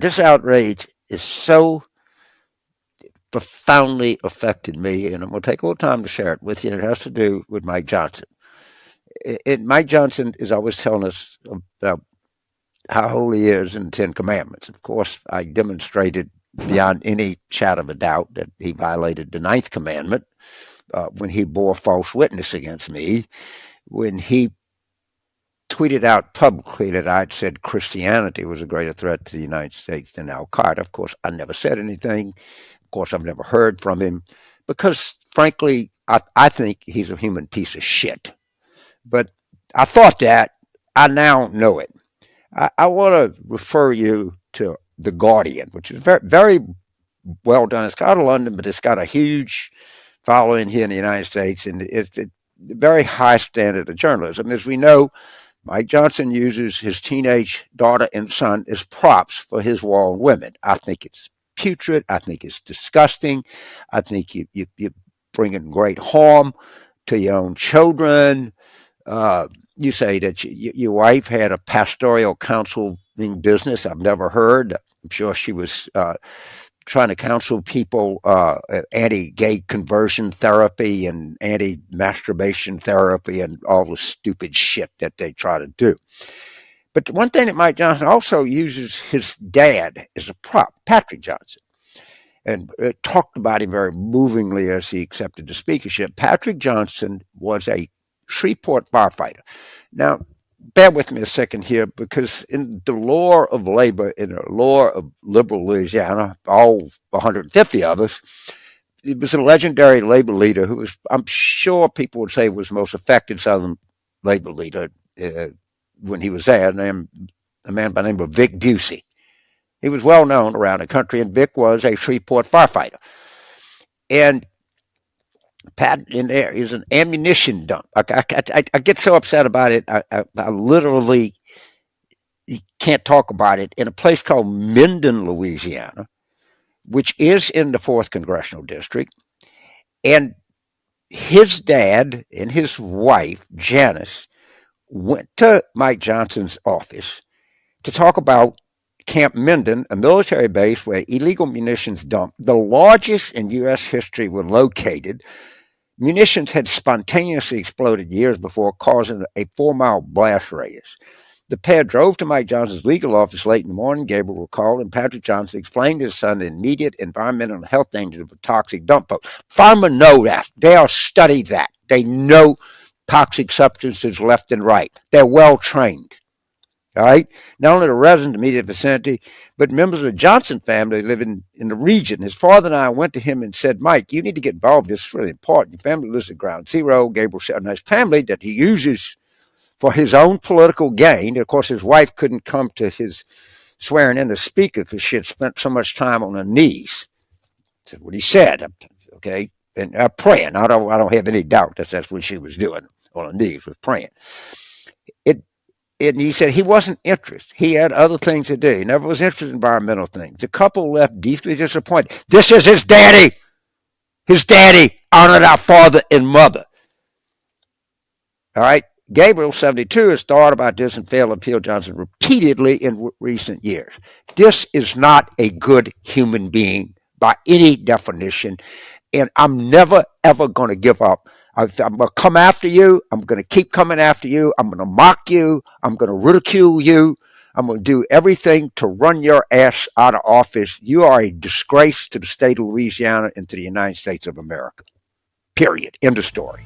this outrage is so profoundly affected me, and I'm going to take a little time to share it with you. And it has to do with Mike Johnson. Mike Johnson is always telling us about how holy he is in the Ten Commandments. Of course, I demonstrated beyond any shadow of a doubt that he violated the ninth commandment when he bore false witness against me, when he tweeted out publicly that I'd said Christianity was a greater threat to the United States than Al Qaeda. Of course, I never said anything. Of course, I've never heard from him because, frankly, I think he's a human piece of shit. But I thought that. I now know it. I want to refer you to The Guardian, which is very, very well done. It's out of London, but it's got a huge following here in the United States, and it's a very high standard of journalism. As we know, Mike Johnson uses his teenage daughter and son as props for his war on women. I think it's putrid. I think it's disgusting. I think you're bringing great harm to your own children. You say that your wife had a pastoral counseling business. I've never heard. I'm sure she was trying to counsel people anti-gay conversion therapy and anti-masturbation therapy and all the stupid shit that they try to do. But the one thing that Mike Johnson also uses his dad as a prop, Patrick Johnson, and talked about him very movingly as he accepted the speakership. Patrick Johnson was a Shreveport firefighter. Now, bear with me a second here, because in the lore of labor, in the lore of liberal Louisiana, all 150 of us, it was a legendary labor leader who was, I'm sure people would say, was the most effective Southern labor leader when he was there, a man by the name of Vic Busey. He was well known around the country, and Vic was a Shreveport firefighter. And Pat in there is an ammunition dump. I get so upset about it. I literally can't talk about it, in a place called Minden, Louisiana, which is in the 4th Congressional District. And his dad and his wife, Janice, went to Mike Johnson's office to talk about Camp Minden, a military base where illegal munitions dump, the largest in U.S. history, were located. Munitions had spontaneously exploded years before, causing a 4-mile blast radius. The pair drove to Mike Johnson's legal office late in the morning, Gabriel recalled, and Patrick Johnson explained to his son the immediate environmental and health dangers of a toxic dump boat. Firemen know that. They are studied that. They know toxic substances left and right. They're well trained. All right. Not only the residents in the immediate vicinity, but members of the Johnson family living in the region. His father and I went to him and said, Mike, you need to get involved. This is really important. Your family lives at ground zero. Gabriel said, and his family that he uses for his own political gain. Of course, his wife couldn't come to his swearing in as speaker because she had spent so much time on her knees. That's what he said. Okay. And praying. I don't have any doubt that that's what she was doing on her knees, was praying. And he said he wasn't interested. He had other things to do. He never was interested in environmental things. The couple left deeply disappointed. This is his daddy. His daddy honored our father and mother. All right. Gabriel, 72, has thought about this and failed to appeal Johnson repeatedly in recent years. This is not a good human being by any definition. And I'm never, ever going to give up. I'm going to come after you. I'm going to keep coming after you. I'm going to mock you. I'm going to ridicule you. I'm going to do everything to run your ass out of office. You are a disgrace to the state of Louisiana and to the United States of America. Period. End of story.